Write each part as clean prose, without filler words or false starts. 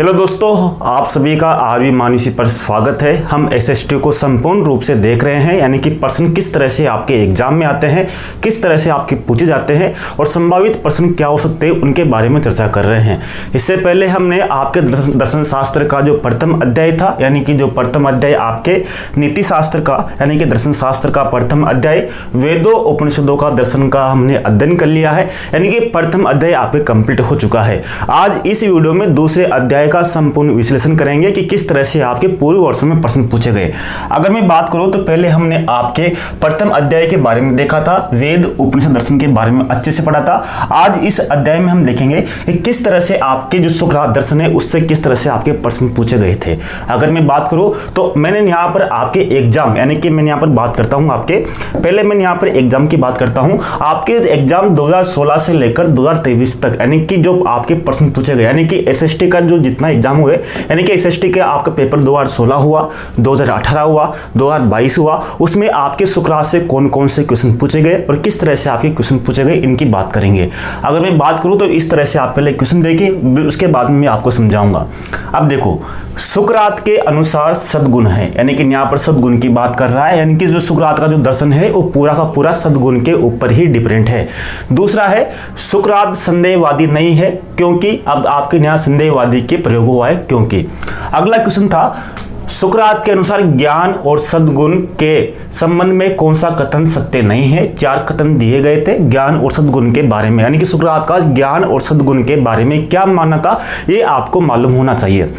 Hello दोस्तों, आप सभी का आरवी मानसी पर स्वागत है। हम एसएसटी को संपूर्ण रूप से देख रहे हैं, यानी कि प्रश्न किस तरह से आपके एग्जाम में आते हैं, किस तरह से आपके पूछे जाते हैं और संभावित प्रश्न क्या हो सकते हैं उनके बारे में चर्चा कर रहे हैं। इससे पहले हमने आपके दर्शन शास्त्र का जो प्रथम अध्याय था, यानी कि जो प्रथम अध्याय आपके नीति शास्त्र का, यानी कि दर्शन शास्त्र का प्रथम अध्याय वेदों उपनिषदों का दर्शन का हमने अध्ययन कर लिया है, यानी कि प्रथम अध्याय आपके कंप्लीट हो चुका है। आज इस वीडियो में दूसरे अध्याय का संपूर्ण विश्लेषण करेंगे कि किस तरह से आपके पूर्व वर्षों में प्रश्न पूछे गए। अगर मैं बात करूं तो पहले हमने आपके प्रथम अध्याय के बारे में देखा था, वेद उपनिषद दर्शन के बारे में अच्छे से पढ़ा था। आज इस अध्याय में हम देखेंगे कि किस तरह से आपके जो सुकरात दर्शन है उससे किस तरह से आपके प्रश्न पूछे गए थे। अगर मैं बात करूं तो मैंने यहाँ पर आपके एग्जाम, यानी कि मैंने यहाँ पर बात करता हूँ आपके पहले मैंने यहाँ पर एग्जाम की बात करता हूँ। आपके एग्जाम 2016 से लेकर 2023 तक, यानी कि जो आपके प्रश्न पूछे गए, यानी कि एसएसटी का जो जितना एग्जाम हुए, यानी कि एसएसटी के आपका पेपर 2016 हुआ, 2018 हुआ, 2022 हुआ, उसमें आपके सुकरात से कौन कौन से क्वेश्चन पूछे गए और किस तरह से आपके क्वेश्चन पूछे गए, इनकी बात करेंगे। अगर मैं बात करूं तो इस तरह से आप पहले क्वेश्चन देखिए, उसके बाद में मैं आपको समझाऊंगा। अब देखो, सुकरात के अनुसार सद्गुण है, यानी कि यहाँ पर सद्गुण की बात कर रहा है, यानी कि जो सुकरात का जो दर्शन है वो पूरा का पूरा सद्गुण के ऊपर ही डिपेंडेंट है। दूसरा है, सुकरात संदेहवादी नहीं है, क्योंकि अब आपके यहाँ संदेहवादी के प्रयोग हुआ है क्योंकि। अगला क्वेश्चन था, सुकरात के अनुसार ज्ञान और सद्गुण के संबंध में कौन सा कथन सत्य नहीं है। 4 कथन दिए गए थे ज्ञान और सद्गुण के बारे में, यानी कि सुकरात का ज्ञान और सद्गुण के बारे में क्या मानना था ये आपको मालूम होना चाहिए।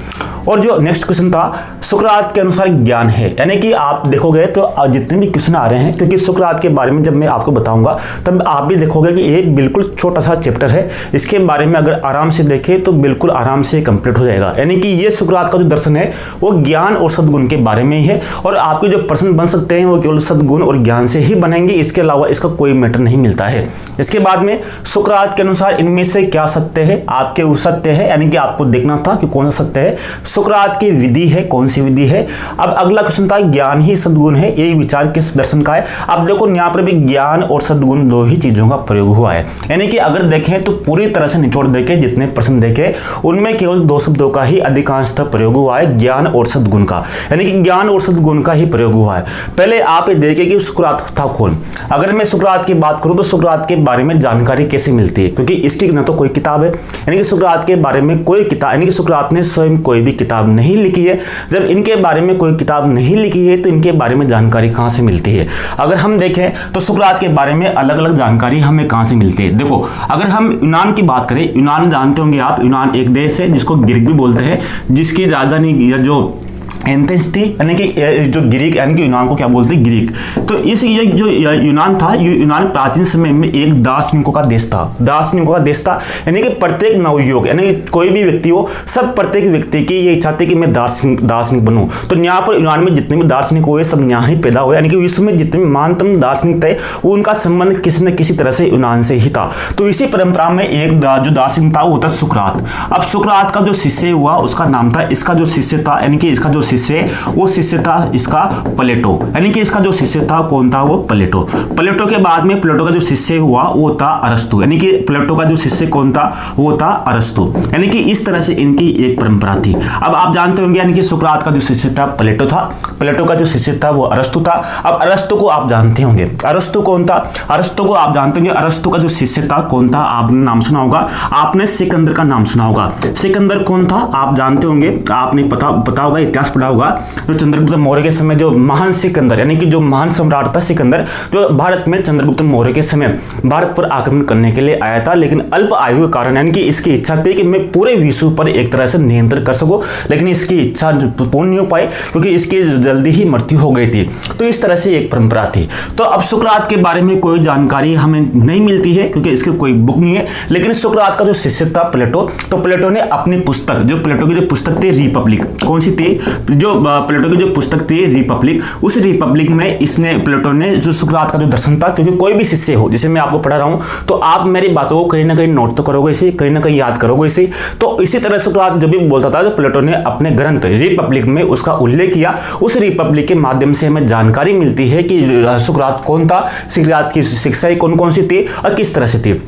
और जो नेक्स्ट क्वेश्चन था, सुकरात के अनुसार ज्ञान है, यानी कि आप देखोगे तो जितने भी क्वेश्चन आ रहे हैं, क्योंकि सुकरात के बारे में जब मैं आपको बताऊंगा तब आप भी देखोगे कि ये बिल्कुल छोटा सा चैप्टर है, इसके बारे में अगर आराम से देखें तो बिल्कुल आराम से कंप्लीट हो जाएगा। यानी कि ये सुकरात का जो दर्शन है वो ज्ञान और सद्गुण के बारे में ही है, और आपके जो प्रश्न बन सकते हैं वो केवल सद्गुण और ज्ञान से ही बनेंगे, इसके अलावा इसका कोई मैटर नहीं मिलता है। इसके बाद में, सुकरात के अनुसार इनमें से क्या सत्य है, आपके वो सत्य है, यानी कि आपको देखना था कि कौन सा सत्य है। सुकरात की विधि है, कौन सी विधि है। अब अगला क्वेश्चन था, ज्ञान ही सद्गुण है, यही विचार किस दर्शन का है। अब देखो यहाँ पर भी ज्ञान और सद्गुण दो ही चीजों का प्रयोग हुआ है, यानी कि अगर देखें तो पूरी तरह से निचोड़ देके जितने प्रश्न देखे उनमें केवल 2 शब्दों का ही अधिकांशतः प्रयोग हुआ है, ज्ञान और सद्गुण का, यानी कि ज्ञान और सद्गुण का ही प्रयोग हुआ है। पहले आप देखें कि सुकरात था कौन। अगर मैं सुकरात की बात करूं तो सुकरात के बारे में जानकारी कैसे मिलती है, क्योंकि इसकी न तो कोई किताब है, यानी कि सुकरात के बारे में कोई किताब, यानी कि सुकरात ने स्वयं कोई भी किताब नहीं लिखी है। जब इनके बारे में कोई किताब नहीं लिखी है तो इनके बारे में जानकारी कहां से मिलती है। अगर हम देखें तो सुकरात के बारे में अलग अलग जानकारी हमें कहां से मिलती है। देखो, अगर हम यूनान की बात करें, यूनान जानते होंगे आप, यूनान एक देश है जिसको ग्रीक भी बोलते हैं, जिसकी राजधानी जो एथेंस थी, यानी कि जो ग्रीक, यानी कि यूनान को क्या बोलते हैं, ग्रीक। तो इस जो यूनान था, यूनान प्राचीन समय में एक दार्शनिकों का देश था, दार्शनिकों का देश था, यानी कि प्रत्येक नवयुवक, यानी कि कोई भी व्यक्ति हो, सब प्रत्येक व्यक्ति की ये इच्छा थी कि मैं दार्शनिक बनूं। तो यहाँ पर यूनान में जितने भी दार्शनिक हुए सब यहाँ ही पैदा हुए, यानी कि विश्व में जितने भी महानतम दार्शनिक थे उनका संबंध किसी न किसी तरह से यूनान से ही था। तो इसी परंपरा में एक जो दार्शनिक था वो था सुकरात। अब सुकरात का जो शिष्य हुआ उसका नाम था, इसका जो शिष्य था, यानी कि इसका जो शिष्य, वो शिष्य था इसका प्लेटो, यानी कि इसका जो शिष्य था कौन था, वो प्लेटो। प्लेटो के बाद में प्लेटो का जो शिष्य हुआ वो था अरस्तु, यानी कि प्लेटो का जो शिष्य कौन था, वो था अरस्तु। यानी कि इस तरह से इनकी एक परंपरा थी। अब आप जानते होंगे, यानी कि सुकरात का जो शिष्य था प्लेटो था, प्लेटो का जो शिष्य था वो अरस्तु था। अब अरस्तु को आप जानते होंगे, अरस्तु कौन था, अरस्तु को आप जानते होंगे, अरस्तु का जो शिष्य था कौन था, आपने नाम सुना होगा, आपने सिकंदर का नाम सुना होगा। सिकंदर कौन था आप जानते होंगे, आपने पता होगा, इतिहास पढ़ा होगा, जो चंद्रगुप्त मौर्य के समय जो महान सिकंदर, यानी कि जो महान सम्राट था सिकंदर, जो भारत में चंद्रगुप्त मौर्य के समय भारत पर आक्रमण करने के लिए आया था, लेकिन अल्प आयु के कारण, यानी कि इसकी इच्छा थी कि मैं पूरे विश्व पर एक तरह से नियंत्रण कर सकूं, लेकिन इसकी इच्छा पूर्ण नहीं हो पाई क्योंकि इसकी जल्दी ही मृत्यु हो गई थी। तो इस तरह से एक परंपरा थी। तो अब सुकरात के बारे में कोई जानकारी हमें नहीं मिलती है क्योंकि इसकी कोई बुक नहीं है, लेकिन सुकरात का जो शिष्य था प्लेटो, तो प्लेटो ने अपनी पुस्तक, जो प्लेटो की जो पुस्तक थी रिपब्लिक, कौन सी थी, जो प्लेटो की जो पुस्तक थी रिपब्लिक, उस रिपब्लिक में इसने प्लेटो ने जो सुकरात का जो दर्शन था, क्योंकि कोई भी शिष्य हो, जैसे मैं आपको पढ़ा रहा हूं तो आप मेरी बातों को कहीं ना कहीं नोट तो करोगे इसे, कहीं ना कहीं याद करोगे इसे। तो इसी तरह सुकरात जो भी बोलता था, तो प्लेटो ने अपने ग्रंथ रिपब्लिक में उसका उल्लेख किया। उस रिपब्लिक के माध्यम से हमें जानकारी मिलती है कि सुकरात कौन था, सुकरात की शिक्षाएं कौन कौन सी थी और किस तरह से थी।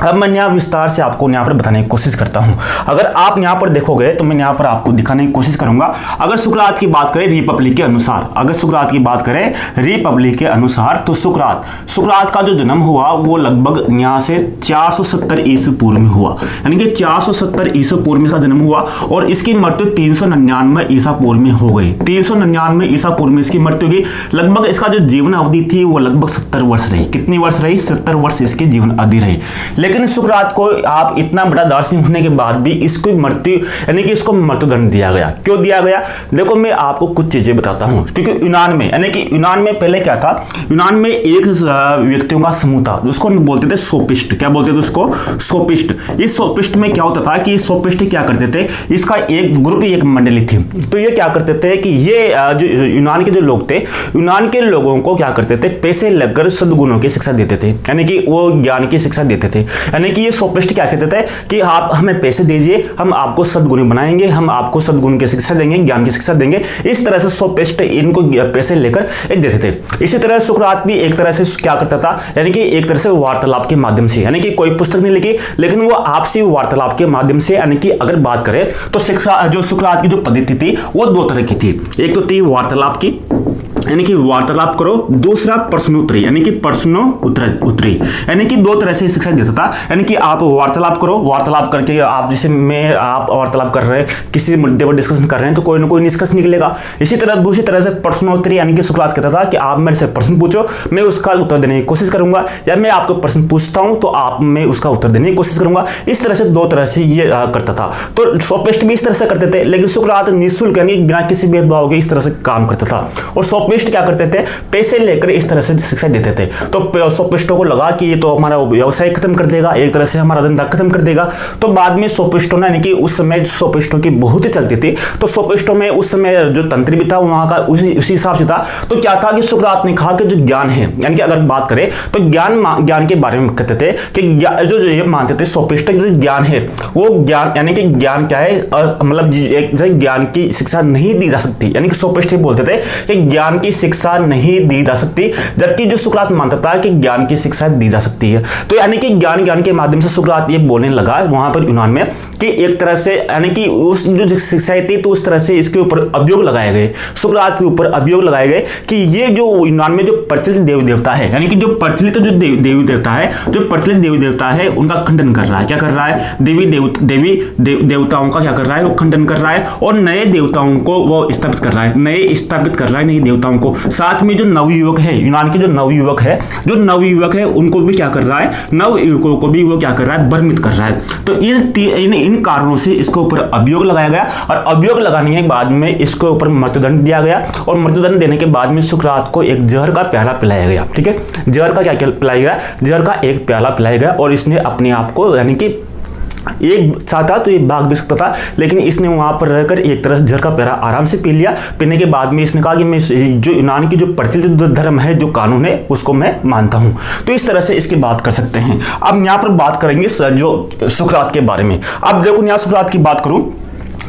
अब मैं यहाँ विस्तार से आपको यहाँ पर बताने की कोशिश करता हूँ। अगर आप यहाँ पर देखोगे तो मैं यहाँ पर आपको दिखाने की कोशिश करूंगा। अगर सुकरात की बात करें रिपब्लिक के अनुसार, अगर सुकरात की बात करें रिपब्लिक के अनुसार, तो सुकरात का जो जन्म हुआ वो लगभग यहाँ से 470 ईसा पूर्व में हुआ, यानी कि 470 ईसा पूर्व में इसका जन्म हुआ और इसकी मृत्यु 399 ईसा पूर्व में हो गई। 399 ईसा पूर्व में इसकी मृत्यु हुई। लगभग इसका जो जीवन अवधि थी वो लगभग 70 वर्ष रही। कितनी वर्ष रही? 70 वर्ष इसकी जीवन अवधि रही। लेकिन सुकरात को आप इतना बड़ा दार्शनिक होने के बाद भी इसको मृत्यु यानी कि इसको मृत्युदंड दिया गया। क्यों दिया गया? देखो मैं आपको कुछ चीजें बताता हूं। क्योंकि यूनान में, यानी कि यूनान में पहले क्या था, यूनान में एक व्यक्तियों का समूह था उसको बोलते थे सोपिस्ट। क्या बोलते थे उसको? सोपिस्ट। इस सोपिस्ट में क्या होता था कि सोपिस्ट क्या करते थे, इसका एक ग्रुप, एक मंडली थी। तो ये क्या करते थे कि ये जो यूनान के जो लोग थे, यूनान के लोगों को क्या करते थे, पैसे लगकर सद्गुणों की शिक्षा देते थे, यानी कि वो ज्ञान की शिक्षा देते थे। यानी कि ये सोपिस्ट क्या कहते थे कि आप हमें पैसे दीजिए, हम आपको सद्गुणी बनाएंगे, हम आपको सद्गुण की शिक्षा देंगे, ज्ञान की शिक्षा देंगे। इस तरह से सोपिस्ट इनको पैसे लेकर देते थे। इसी तरह सुकरात भी एक तरह से क्या करता था, यानी कि एक तरह से वार्तालाप के माध्यम से, यानी कि कोई पुस्तक नहीं लिखी लेकिन वो आपसी वार्तालाप के माध्यम से, यानी कि अगर बात करें तो शिक्षा जो सुकरात की जो पद्धति थी वो दो तरह की थी। एक तो थी वार्तालाप की, यानी कि वार्तालाप करो, दूसरा प्रश्नोत्तरी, यानी कि प्रश्नोत्तरी, यानी कि दो तरह से शिक्षा देता था। यानी कि आप वार्तालाप करो, वार्तालाप करके आप जैसे आप वार्तालाप कर रहे हैं, किसी मुद्दे पर डिस्कशन कर रहे हैं तो कोई ना कोई निष्कर्ष निकलेगा। इसी तरह दूसरी तरह से प्रश्नोत्तरी, यानी कि सुकरात कहता था कि आप मेरे से प्रश्न पूछो, मैं उसका उत्तर देने की कोशिश करूंगा, या मैं आपको प्रश्न पूछता हूं तो आप मैं उसका उत्तर देने की कोशिश करूंगा। इस तरह से दो तरह से ये करता था। तो सोपिस्ट भी इस तरह से करते थे, लेकिन सुकरात निःशुल्क यानी बिना किसी भेदभाव के इस तरह से काम करता था। और सोपिस्ट क्या करते थे, पैसे लेकर इस तरह से शिक्षा देते थे। तो सोपिस्टों को लगा कि ये तो हमारा व्यवसाय खत्म कर देगा, एक तरह से हमारा धंधा खत्म कर देगा। तो बाद में सोपिस्टों ने, यानी कि उस समय सोपिस्टों की बहुत ही चलती थी, तो सोपिस्टों में उस समय जो तंत्र भी था वहां का उसी हिसाब से था। तो क्या था कि सुकरात ने कहा कि जो ज्ञान है, यानी कि अगर बात करें तो ज्ञान के बारे में कहते थे कि जो ये मानते थे सोपिस्ट, जो ज्ञान है वो ज्ञान, यानी कि ज्ञान क्या है, मतलब एक ज्ञान की शिक्षा नहीं दी जा सकती, यानी कि सोपिस्ट बोलते थे कि ज्ञान की शिक्षा नहीं दी जा सकती, जबकि जो सुकरात मानता था कि ज्ञान की शिक्षा दी जा सकती है। तो यानी कि ज्ञान के माध्यम से सुकरात ये बोलने लगा वहां पर यूनान में कि एक तरह से, यानी कि उस जो शिक्षाएं थी तो उस तरह से इसके ऊपर अभियोग लगाए गए, सुकरात के ऊपर अभियोग लगाए गए कि ये जो यूनान में जो प्रचलित देवी देवता है, यानी कि जो प्रचलित जो देवी देवता है, जो प्रचलित देवी देवता है उनका खंडन कर रहा है। क्या कर रहा है? देवी देवताओं का क्या कर रहा है? वो खंडन कर रहा है और नए देवताओं को वो स्थापित कर रहा है, नए देवताओं को। साथ में जो नवयुवक है, यूनान के जो नवयुवक है उनको भी क्या कर रहा है, नवयुवकों को भी वो क्या कर रहा है, भ्रमित कर रहा है। तो इन कारणों से इसके ऊपर अभियोग लगाया गया और अभियोग लगाने के बाद में इसके ऊपर मृत्युदंड दिया गया। और मृत्युदंड देने के बाद में सुकरात को एक जहर का प्याला पिलाया गया। ठीक है, जहर का क्या पिलाया गया? जहर का एक प्याला पिलाया गया और इसने अपने आप को, यानी कि एक चाहता तो ये भाग भी सकता था, लेकिन इसने वहां पर रहकर एक तरह से जहर का प्याला आराम से पी लिया। पीने के बाद में इसने कहा कि मैं जो यूनान की जो प्रचलित धर्म है, जो कानून है, उसको मैं मानता हूं। तो इस तरह से इसकी बात कर सकते हैं। अब यहां पर बात करेंगे जो सुकरात के बारे में। अब देखो यहां सुकरात की बात करूं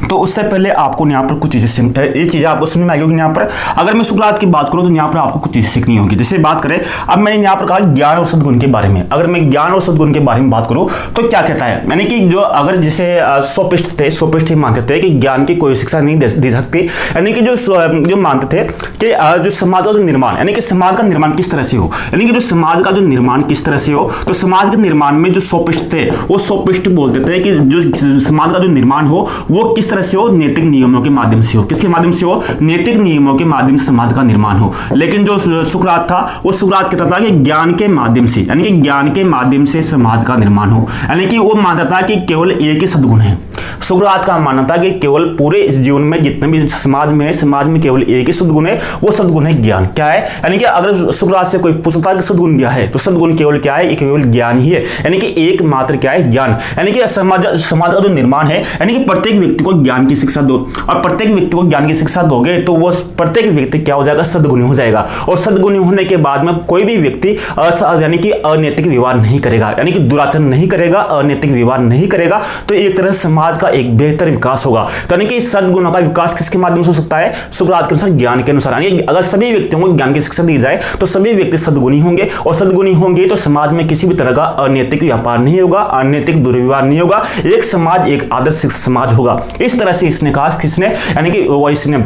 तो उससे पहले आपको यहाँ पर कुछ चीजें, ये चीजें आपको समझ में आएगी। यहाँ पर अगर मैं सुकरात की बात करूँ तो यहाँ पर आपको कुछ चीजें सीखनी होगी। जैसे बात करें, अब मैंने यहाँ पर कहा ज्ञान और सद्गुण के बारे में। अगर मैं ज्ञान और सद्गुण के बारे में बात करूँ तो क्या कहता है, यानी कि जो अगर जैसे सोपिस्ट मानते थे कि ज्ञान की कोई शिक्षा नहीं दे सकती, यानी कि जो मानते थे कि जो समाज का जो निर्माण, यानी कि समाज का निर्माण किस तरह से हो, यानी कि जो समाज का जो निर्माण किस तरह से हो, तो समाज के निर्माण में जो सोपिस्ट थे वो सोपिस्ट बोलते थे कि जो समाज का जो निर्माण हो वो किस तरह से हो, नैतिक नियमों के माध्यम से हो। किसके माध्यम से हो? नैतिक नियमों के माध्यम से समाज का निर्माण हो। लेकिन जो सुकरात था वो सुकरात कहता था कि ज्ञान के माध्यम से, यानी कि ज्ञान के माध्यम से समाज का निर्माण हो। यानी कि वो मानता था कि केवल एक ही सद्गुण है। सुकरात का मानना था कि केवल पूरे जीवन में जितने भी समाज में है, समाज में केवल एक ही सद्गुण है, वो सद्गुण है ज्ञान। क्या है? यानी कि अगर सुकरात से कोई पूछता कि सद्गुण क्या है, तो सद्गुण केवल क्या है? केवल ज्ञान ही है। यानी कि एकमात्र क्या है? ज्ञान। यानी कि समाज का जो निर्माण है, यानी कि प्रत्येक व्यक्ति को ज्ञान की शिक्षा दो, और प्रत्येक व्यक्ति को ज्ञान की शिक्षा दोगे तो वो प्रत्येक व्यक्ति क्या हो जाएगा, सद्गुणी हो जाएगा। और सद्गुणी होने के बाद में कोई भी व्यक्ति यानी कि अनैतिक व्यवहार नहीं करेगा, यानी कि दुराचरण नहीं करेगा, अनैतिक व्यवहार नहीं करेगा, तो एक तरह से समाज का एक बेहतर विकास होगा। तो यानी कि सद्गुणों का विकास किसके माध्यम से हो सकता है, सुकरात के अनुसार ज्ञान के अनुसार। यानी अगर सभी व्यक्तियों को ज्ञान की शिक्षा दी जाए तो सभी व्यक्ति सद्गुणी होंगे, और सद्गुणी होंगे तो समाज में किसी भी तरह का अनैतिक व्यापार नहीं होगा, अनैतिक दुर्व्यवहार नहीं होगा, एक समाज एक आदर्श समाज होगा। इस तरह से इसने कहा, किसने, यानी कि वो इसने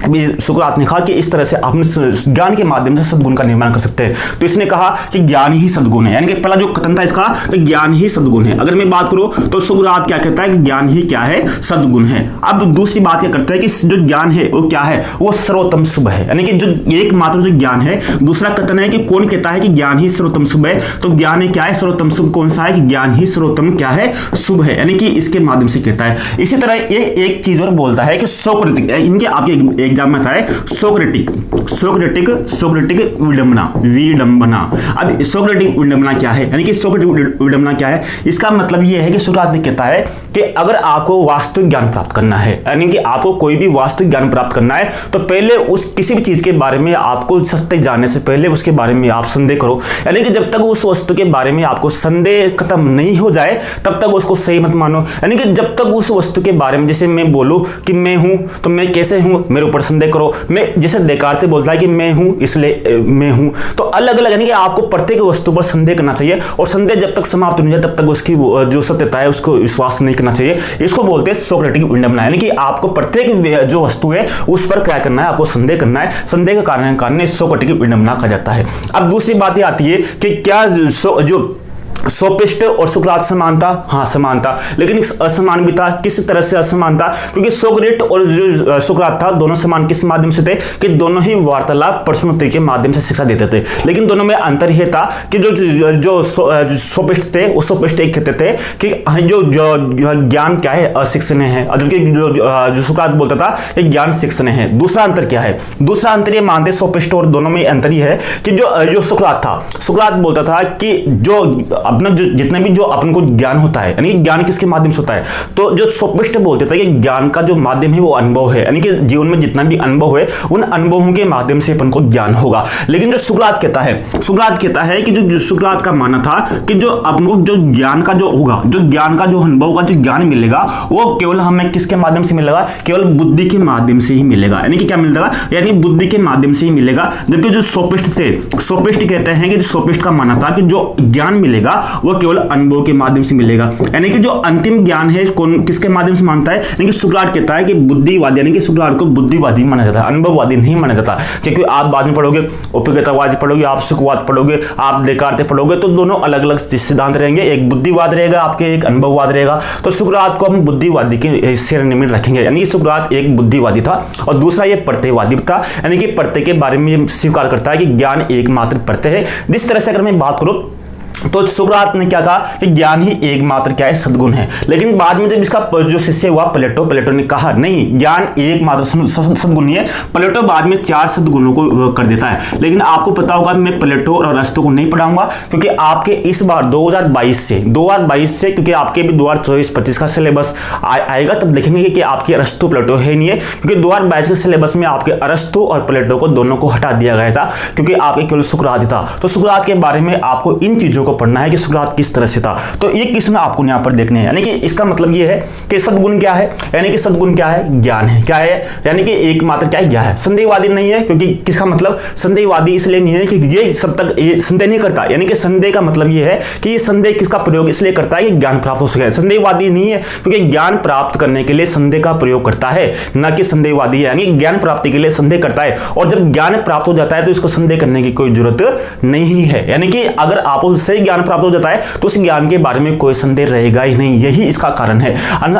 सुकरात ने कहा कि इस तरह से आप ज्ञान के माध्यम से सद्गुण का निर्माण कर सकते हैं। तो इसने कहा कि ज्ञान ही सद्गुण है, यानी कि पहला जो कथन था इसका कि ज्ञान ही सद्गुण है। अगर मैं बात करूं तो सुकरात क्या कहता है कि ज्ञान ही क्या है, सद्गुण है। अब दूसरी बात क्या करता है कि जो ज्ञान है वो क्या है, वो सर्वोत्तम शुभ है, यानी कि जो एकमात्र जो ज्ञान है। दूसरा कथन है कि कौन कहता है कि ज्ञान ही सर्वोत्तम शुभ है, तो ज्ञान है क्या है, सर्वोत्तम शुभ कौन सा है, कि ज्ञान ही सर्वोत्तम क्या है, शुभ है, यानी कि इसके माध्यम से कहता है। इसी तरह ये एक चीज और बोलता है कि सोक्रेटिक, इनके आपके एग्जाम में था सोक्रेटिक विडंबना। अब सोक्रेटिक विडंबना क्या है, यानी कि सोक्रेटिक विडंबना क्या है, इसका मतलब यह है कि सुकरात ने कहता है कि अगर आपको वास्तविक ज्ञान प्राप्त करना है, यानी कि आपको कोई भी वास्तविक ज्ञान प्राप्त करना है, तो पहले उस किसी भी चीज के बारे में आपको सत्य जानने से पहले उसके बारे में आप संदेह करो। यानी कि जब तक उस वस्तु के बारे में आपको संदेह खत्म नहीं हो जाए तब तक उसको सही मत मानो। यानी कि जब तक उस वस्तु के बारे में, जैसे मैं बोलूं कि मैं हूं तो मैं कैसे हूं, मेरे ऊपर संदेह करो। मैं जैसे देकार्ते बोलता है कि मैं हूं इसलिए मैं हूं, तो अलग अलग, यानी कि आपको प्रत्येक वस्तु पर संदेह करना चाहिए, और संदेह जब तक समाप्त नहीं जाए तब तक उसकी जो सत्यता है उसको विश्वास नहीं करना चाहिए। इसको बोलते हैं सोक्रेटिक विडंबना, यानी कि आपको प्रत्येक जो वस्तु है उस पर क्या करना है, आपको संदेह करना है, संदेह के कारण सोक्रेटिक विडंबना कहा जाता है। अब दूसरी बात ये आती है कि क्या जो सोपिस्ट और सुकरात समानता, हाँ समानता, लेकिन असमान भी था। किस तरह से असमान था, क्योंकि सोक्रेट और जो सुकरात था दोनों समान किस माध्यम से थे, कि दोनों ही वार्तालाप प्रश्नोत्तरी के माध्यम से शिक्षा देते थे, लेकिन दोनों में अंतर यह था कि जो सोपिस्ट थे वो सोपिस्ट एक कहते थे कि जो ज्ञान क्या है, अशिक्षणीय है, जबकि जो सुकरात बोलता था कि ज्ञान शिक्षणीय है। दूसरा अंतर क्या है, दूसरा अंतर ये मानते सोपिस्ट और दोनों में अंतर यह है कि जो सुकरात था, सुकरात बोलता था कि जो अपना जो जितना भी जो अपन को ज्ञान होता है, यानी ज्ञान किसके माध्यम से होता है, तो जो सोपिस्ट बोलते थे कि ज्ञान का जो माध्यम है वो अनुभव है, यानी कि जीवन में जितना भी अनुभव है उन अनुभवों के माध्यम से अपन को ज्ञान होगा। लेकिन जो सुकरात कहता है कि जो सुकरात का मानना था कि जो अपन को जो ज्ञान का जो होगा, जो ज्ञान का जो अनुभव का जो ज्ञान मिलेगा वो केवल हमें किसके माध्यम से मिलेगा, केवल बुद्धि के माध्यम से ही मिलेगा, यानी कि क्या मिलेगा, यानी बुद्धि के माध्यम से ही मिलेगा। जबकि जो सोपिस्ट थे, सोपिस्ट कहते हैं कि जो सोपिस्ट का मानना था कि जो ज्ञान मिलेगा वो केवल अनुभव के माध्यम से मिलेगा, यानी कि जो अंतिम ज्ञान है कौन किसके माध्यम से मानता है, यानी कि सुकरात कहता है कि बुद्धिवादी, यानी कि सुकरात को बुद्धिवादी माना जाता है, अनुभववादी नहीं माना जाता। क्योंकि आप बाद में पढ़ोगे, उपयोगितावाद पढ़ोगे, आप सुखवाद पढ़ोगे, आप देकार्ते पढ़ोगे, तो दोनों अलग अलग सिद्धांत रहेंगे, एक बुद्धिवाद रहेगा आपके, एक अनुभववाद रहेगा। तो सुकरात को हम बुद्धिवादी के श्रेणी में रखेंगे, यानी कि सुकरात एक बुद्धिवादी था, और दूसरा ये प्रत्ययवादी था, यानी कि प्रत्यय के बारे में स्वीकार करता है कि ज्ञान एकमात्र प्रत्यय है। जिस तरह से अगर मैं बात करूं तो सुकरात ने क्या कहा कि ज्ञान ही एकमात्र क्या है, सद्गुण है। लेकिन बाद में जब इसका जो शिष्य हुआ प्लेटो ने कहा नहीं, ज्ञान एकमात्र सद्गुण है। प्लेटो बाद में 4 सद्गुणों को कर देता है। लेकिन आपको पता होगा मैं प्लेटो और अरस्तु को नहीं पढ़ाऊंगा, क्योंकि आपके इस बार 2022 से क्योंकि आपके भी 2024-25 का सिलेबस आएगा, तब देखेंगे कि आपकी अरस्तु प्लेटो है नहीं है, क्योंकि 2022 के सिलेबस में आपके अरस्तु और प्लेटो को दोनों को हटा दिया गया था, क्योंकि आपके केवल सुकरात था। तो सुकरात के बारे में आपको इन चीजों को पढ़ना है कि सुकरात किस तरह से था। तो ये किस्म आपको यहां पर देखने हैं, यानी कि इसका मतलब ये है कि सद्गुण क्या है, यानी कि सद्गुण क्या है, ज्ञान है। क्या है, यानी कि एकमात्र क्या है, ज्ञान है। संदेहवादी नहीं है, क्योंकि किसका मतलब संदेहवादी इसलिए नहीं है कि ये सब तक ये संदेह नहीं करता, यानी कि संदेह का मतलब ये है कि ये संदेह किसका प्रयोग इसलिए करता है कि ज्ञान प्राप्त हो सके। संदेहवादी नहीं है, क्योंकि ज्ञान प्राप्त करने के लिए संदेह का प्रयोग करता है, न कि संदेहवादी है, यानी ज्ञान प्राप्ति के लिए संदेह करता है। और जब ज्ञान प्राप्त हो जाता है तो इसको संदेह करने की कोई जरूरत नहीं है, यानी कि अगर आपको सही ज्ञान प्राप्त हो जाता है तो उस ज्ञान के बारे में कोई संदेह रहेगा ही नहीं। यही इसका कारण है।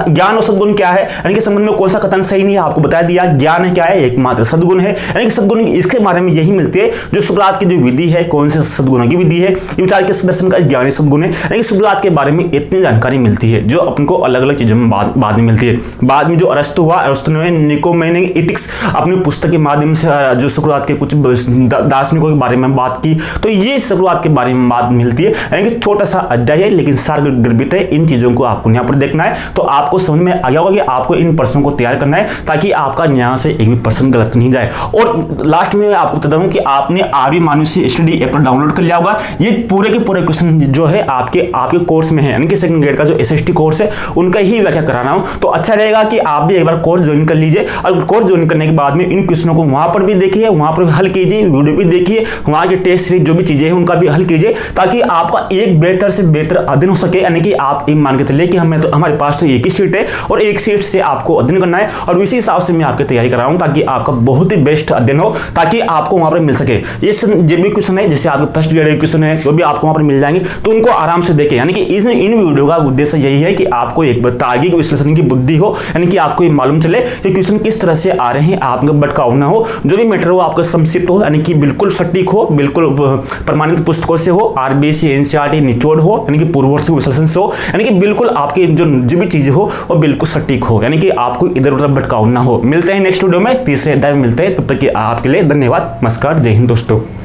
ज्ञान और सद्गुण क्या है, यानी कि संबंध में कौन सा कथन सही नहीं है आपको बता दिया। ज्ञान है क्या है, एकमात्र सद्गुण है, यानी कि सद्गुण इसके बारे में यही मिलती है जो सुकरात की जो विधि है, कौन से सद्गुणों की विधि है, ये विचार के दर्शन का ज्ञान सद्गुण है। यानी कि सुकरात के बारे में इतनी जानकारी मिलती है जो अपन को अलग अलग चीजों में बाद में मिलती है। बाद में जो अरस्तु हुआ, अरस्तु ने निकोमेनिक एथिक्स अपनी पुस्तक के माध्यम से जो सुकरात के कुछ दार्शनिकों के बारे में बात की, तो ये सुकरात के बारे में बात मिलती है पाठ्य यानी कि छोटा सा अध्याय है लेकिन सारगर्भित है। इन चीजों को आपको यहाँ पर देखना है तो आपको समझ में आ गया होगा कि आपको इन प्रश्नों को तैयार करना है ताकि आपका यहाँ से एक भी प्रश्न गलत नहीं जाए। और लास्ट में आपको बता दूं कि आपने आरवी मानुषी स्टडी ऐप पर डाउनलोड कर लिया होगा। ये पूरे के पूरे क्वेश्चन जो है आपके कोर्स में है, यानी कि सेकंड ग्रेड का जो एसएसटी कोर्स है उनका ही व्याख्या करा रहा हूं। तो अच्छा रहेगा कि आप भी एक बार कोर्स ज्वाइन कर लीजिए और कोर्स ज्वाइन करने के बाद में इन क्वेश्चनों को वहां पर भी देखिए, वहां पर हल कीजिए, वीडियो भी देखिए, वहां के टेस्ट सीरीज जो भी चीजें हैं उनका भी हल कीजिए ताकि आपका एक बेहतर से बेहतर अध्ययन हो सके। यानी कि आप ये मान के चलिए कि हमारे पास तो एक ही सीट है और एक सीट से आपको अध्ययन करना है और इसी हिसाब से मैं आपकी तैयारी कर रहा हूं ताकि आपका बहुत ही बेस्ट अध्ययन हो, ताकि आपको वहां पर मिल सके। ये जो भी क्वेश्चन है, जैसे आपके फर्स्ट ग्रेड के क्वेश्चन है, जो भी आपको वहां पर मिल जाएंगे तो उनको आराम से देखें। यानी कि इन वीडियो का उद्देश्य यही है कि आपको एक तार्किक विश्लेषण की बुद्धि हो, यानी कि आपको ये मालूम चले कि क्वेश्चन किस तरह से आ रहे हैं, आपका भटकाव ना हो, जो भी मैटर हो आपका संक्षिप्त हो, यानी कि बिल्कुल सटीक हो, बिल्कुल प्रमाणित पुस्तकों से हो, आरबीएससी एनसीईआरटी निचोड़ हो, यानी कि पूर्ववर्ती विश्लेषण से हो, यानी कि बिल्कुल आपकी जो भी चीजें हो वो बिल्कुल सटीक हो, यानी कि आपको इधर उधर भटकाव ना हो। मिलते हैं नेक्स्ट वीडियो में, तीसरे अध्याय में मिलते हैं। तब तक के आपके लिए धन्यवाद, नमस्कार, जय हिंद दोस्तों।